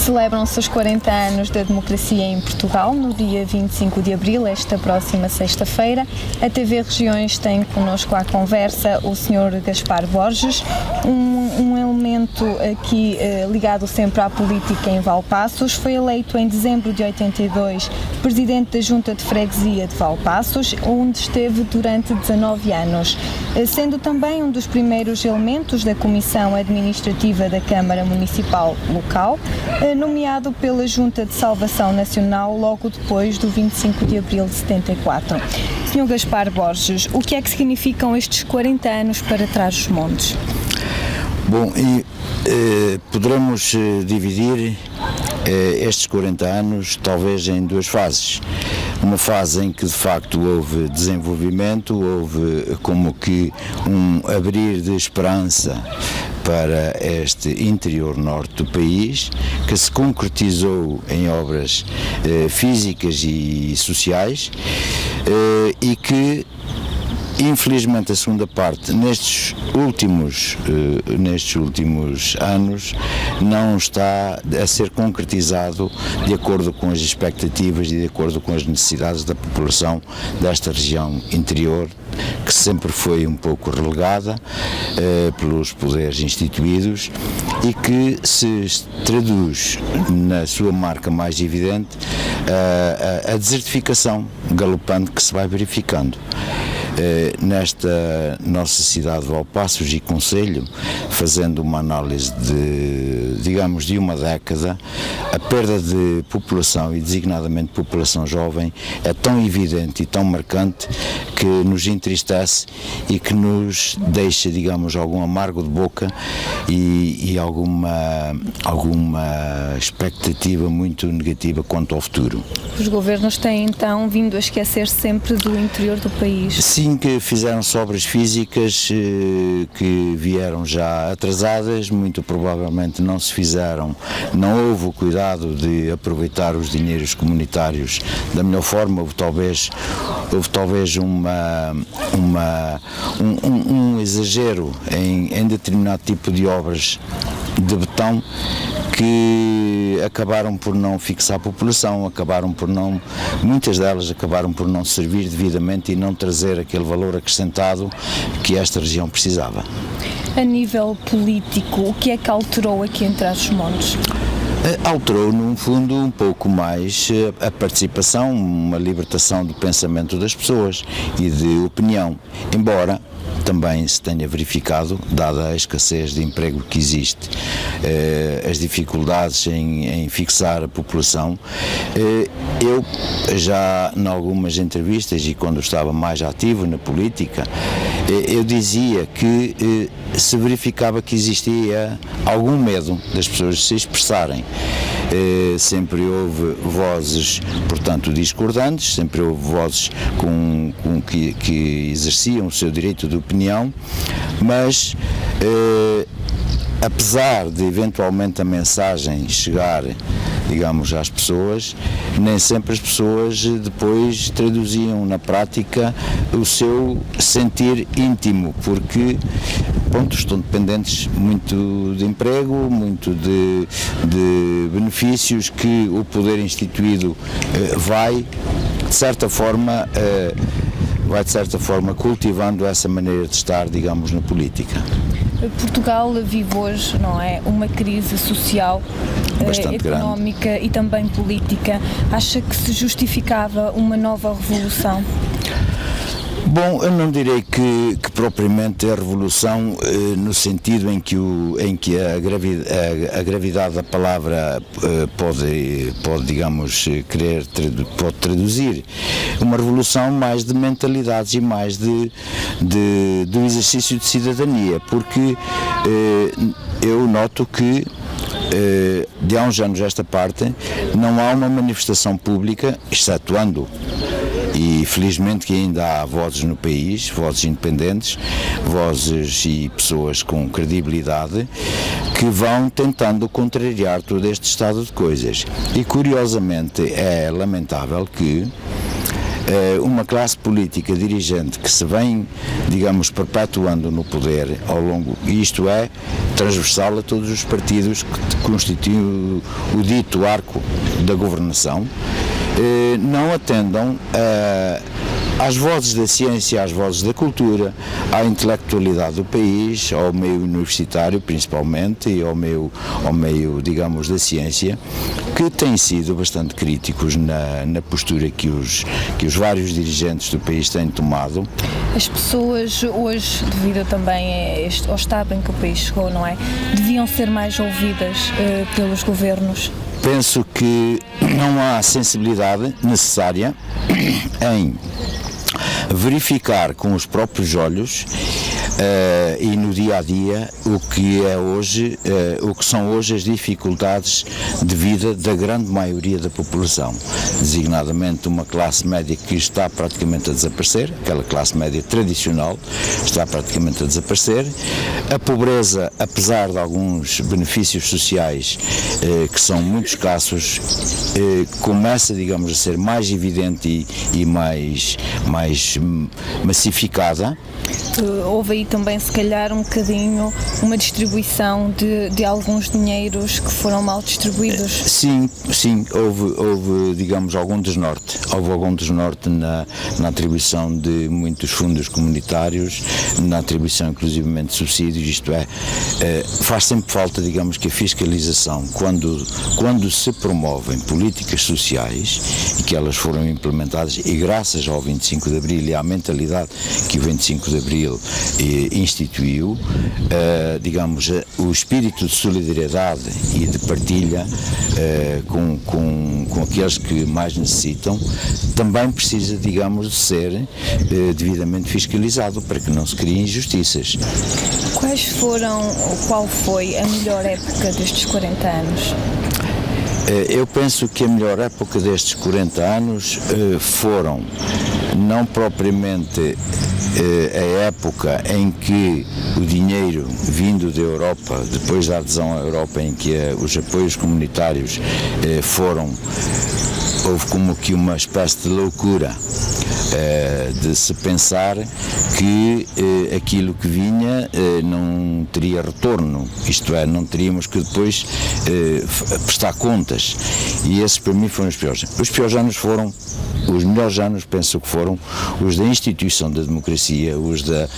Celebram-se os 40 anos da democracia em Portugal, no dia 25 de abril, esta próxima sexta-feira. A TV Regiões tem connosco à conversa o Sr. Gaspar Borges, um elemento aqui ligado sempre à política em Valpaços. Foi eleito em dezembro de 82 presidente da Junta de Freguesia de Valpaços, onde esteve durante 19 anos, sendo também um dos primeiros elementos da Comissão Administrativa da Câmara Municipal Local, nomeado pela Junta de Salvação Nacional logo depois do 25 de abril de 74. Sr. Gaspar Borges, o que é que significam estes 40 anos para Trás-os-Montes? Bom, poderemos dividir estes 40 anos talvez em duas fases. Uma fase em que de facto houve desenvolvimento, houve como que um abrir de esperança para este interior norte do país, que se concretizou em obras físicas e sociais, e que infelizmente a segunda parte nestes últimos anos não está a ser concretizado de acordo com as expectativas e de acordo com as necessidades da população desta região interior, que sempre foi um pouco relegada pelos poderes instituídos e que se traduz na sua marca mais evidente a desertificação galopante que se vai verificando. Nesta nossa cidade de Valpaços e concelho, fazendo uma análise de uma década, a perda de população e designadamente população jovem é tão evidente e tão marcante que nos entristece e que nos deixa, algum amargo de boca e alguma expectativa muito negativa quanto ao futuro. Os governos têm então vindo a esquecer sempre do interior do país? Sim, que fizeram-se obras físicas que vieram já atrasadas, muito provavelmente não houve o cuidado de aproveitar os dinheiros comunitários da melhor forma, houve talvez um exagero em determinado tipo de obras de betão que acabaram por não fixar a população, muitas delas acabaram por não servir devidamente e não trazer aquele valor acrescentado que esta região precisava. A nível político, o que é que alterou aqui em Trás-os-Montes? Alterou, no fundo, um pouco mais a participação, uma libertação do pensamento das pessoas e de opinião, embora também se tenha verificado, dada a escassez de emprego que existe, as dificuldades em fixar a população. Eu já em algumas entrevistas e quando estava mais ativo na política, eu dizia que se verificava que existia algum medo das pessoas se expressarem. Sempre houve vozes, portanto, discordantes, sempre houve vozes que exerciam o seu direito de opinião, mas apesar de eventualmente a mensagem chegar, às pessoas, nem sempre as pessoas depois traduziam na prática o seu sentir íntimo, porque estão dependentes muito de emprego, muito de benefícios que o poder instituído vai de certa forma cultivando essa maneira de estar, na política. Portugal vive hoje, não é, uma crise social, económica grande e também política. Acha que se justificava uma nova revolução? Bom, eu não direi que propriamente a revolução no sentido em que a gravidade da palavra pode traduzir. Uma revolução mais de mentalidades e mais do exercício de cidadania, porque eu noto que de há uns anos esta parte não há uma manifestação pública, excetuando, e felizmente que ainda há vozes no país, vozes independentes, vozes e pessoas com credibilidade, que vão tentando contrariar todo este estado de coisas. E curiosamente é lamentável que uma classe política dirigente que se vem, perpetuando no poder ao longo, isto é, transversal a todos os partidos que constituem o dito arco da governação, não atendam às vozes da ciência, às vozes da cultura, à intelectualidade do país, ao meio universitário principalmente e ao meio, digamos, da ciência, que têm sido bastante críticos na postura que os vários dirigentes do país têm tomado. As pessoas hoje, devido também ao estado em que o país chegou, não é? Deviam ser mais ouvidas pelos governos? Penso que não há sensibilidade necessária em verificar com os próprios olhos e no dia a dia o que é hoje, o que são hoje as dificuldades de vida da grande maioria da população, designadamente uma classe média que está praticamente a desaparecer, aquela classe média tradicional está praticamente a desaparecer, a pobreza, apesar de alguns benefícios sociais que são muito escassos, começa, digamos, a ser mais evidente e mais massificada. Houve aí também, se calhar, um bocadinho uma distribuição de alguns dinheiros que foram mal distribuídos. Sim, houve, digamos, algum desnorte. Houve algum desnorte na atribuição de muitos fundos comunitários, na atribuição, inclusivamente, de subsídios, isto é, faz sempre falta, digamos, que a fiscalização, quando se promovem políticas sociais e que elas foram implementadas, e graças ao 25 de Abril e à mentalidade que o 25 de Abril instituiu, digamos, o espírito de solidariedade e de partilha com aqueles que mais necessitam, também precisa, digamos, de ser devidamente fiscalizado para que não se criem injustiças. Qual foi a melhor época destes 40 anos? Eu penso que a melhor época destes 40 anos foram não propriamente a época em que o dinheiro vindo da Europa, depois da adesão à Europa, em que os apoios comunitários houve como que uma espécie de loucura de se pensar que aquilo que vinha não teria retorno, isto é, não teríamos que depois prestar contas, e esses para mim foram os piores. Os piores anos foram, os melhores anos penso que foram os da instituição da democracia, os da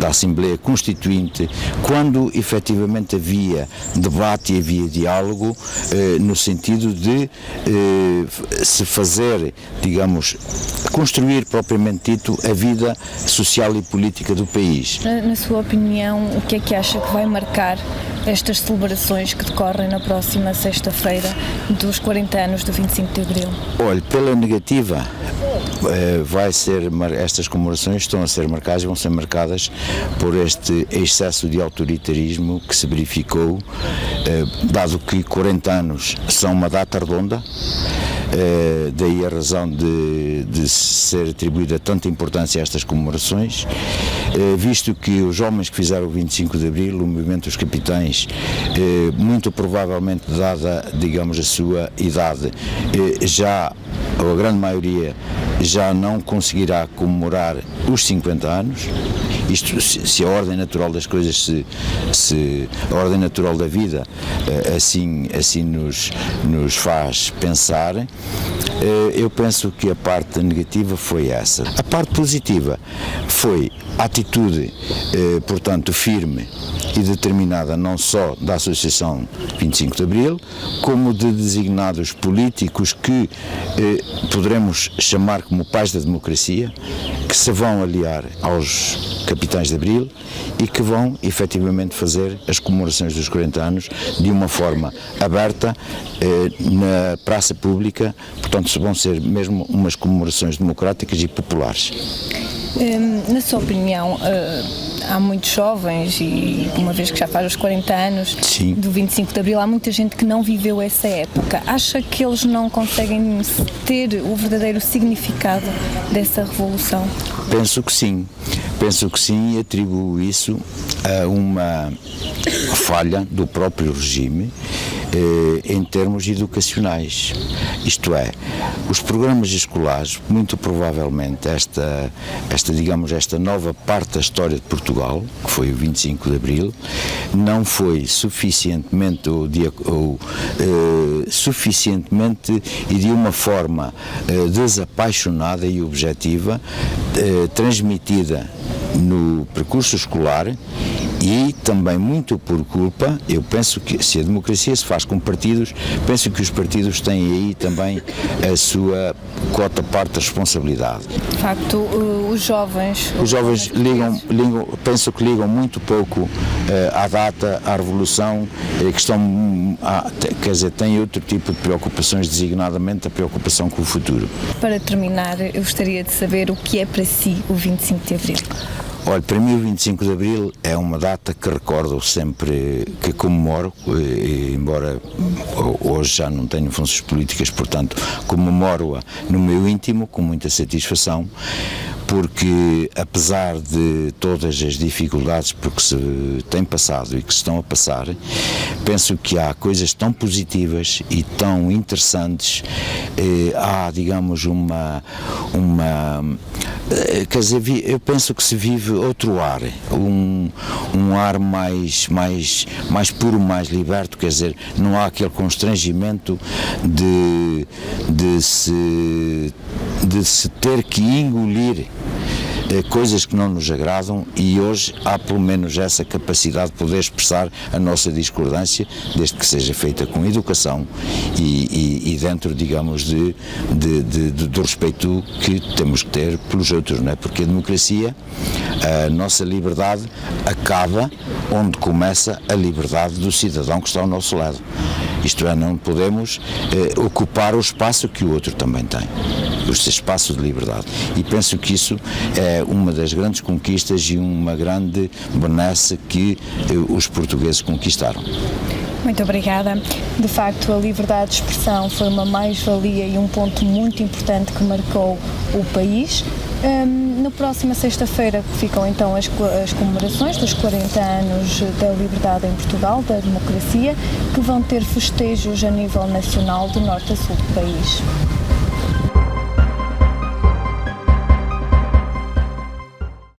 Assembleia Constituinte, quando efetivamente havia debate e havia diálogo no sentido de se fazer, digamos, construir propriamente dito a vida social e política do país. Na sua opinião, o que é que acha que vai marcar estas celebrações que decorrem na próxima sexta-feira dos 40 anos do 25 de Abril? Olha, pela negativa, estas comemorações vão ser marcadas por este excesso de autoritarismo que se verificou, dado que 40 anos são uma data redonda, daí a razão de ser atribuída tanta importância a estas comemorações, visto que os homens que fizeram o 25 de Abril, o movimento dos capitães, muito provavelmente, dada, digamos, a sua idade, a grande maioria já não conseguirá comemorar os 50 anos. Isto, se a ordem natural das coisas, se a ordem natural da vida assim nos faz pensar, eu penso que a parte negativa foi essa. A parte positiva foi a atitude, portanto, firme e determinada não só da Associação 25 de Abril, como de designados políticos que poderemos chamar como pais da democracia, que se vão aliar aos capitães de Abril e que vão efetivamente fazer as comemorações dos 40 anos de uma forma aberta na praça pública, portanto vão ser mesmo umas comemorações democráticas e populares. Na sua opinião, há muitos jovens, e uma vez que já faz os 40 anos Sim. do 25 de Abril, há muita gente que não viveu essa época. Acha que eles não conseguem ter o verdadeiro significado dessa revolução? Penso que sim, e atribuo isso a uma falha do próprio regime em termos educacionais. Isto é, os programas escolares, muito provavelmente esta nova parte da história de Portugal, que foi o 25 de Abril, não foi suficientemente e de uma forma desapaixonada e objetiva transmitida no percurso escolar. E também muito por culpa, eu penso que se a democracia se faz com partidos, penso que os partidos têm aí também a sua cota parte da responsabilidade. De facto, os jovens penso que ligam muito pouco à data, à revolução, têm outro tipo de preocupações, designadamente a preocupação com o futuro. Para terminar, eu gostaria de saber o que é para si o 25 de Abril. Olha, para mim o 25 de Abril é uma data que recordo sempre, que comemoro, embora hoje já não tenho funções políticas, portanto comemoro-a no meu íntimo com muita satisfação, porque apesar de todas as dificuldades por que se tem passado e que se estão a passar, penso que há coisas tão positivas e tão interessantes, há, digamos, eu penso que se vive outro ar, um ar mais puro, mais liberto, quer dizer, não há aquele constrangimento de se ter que engolir coisas que não nos agradam, e hoje há pelo menos essa capacidade de poder expressar a nossa discordância, desde que seja feita com educação e dentro, digamos, do respeito que temos que ter pelos outros, não é? Porque a democracia, a nossa liberdade acaba onde começa a liberdade do cidadão que está ao nosso lado. Isto é, não podemos ocupar o espaço que o outro também tem, o espaço de liberdade. E penso que isso é uma das grandes conquistas e uma grande benesse que os portugueses conquistaram. Muito obrigada. De facto, a liberdade de expressão foi uma mais-valia e um ponto muito importante que marcou o país. Na próxima sexta-feira ficam então as comemorações dos 40 anos da liberdade em Portugal, da democracia, que vão ter festejos a nível nacional de norte a sul do país.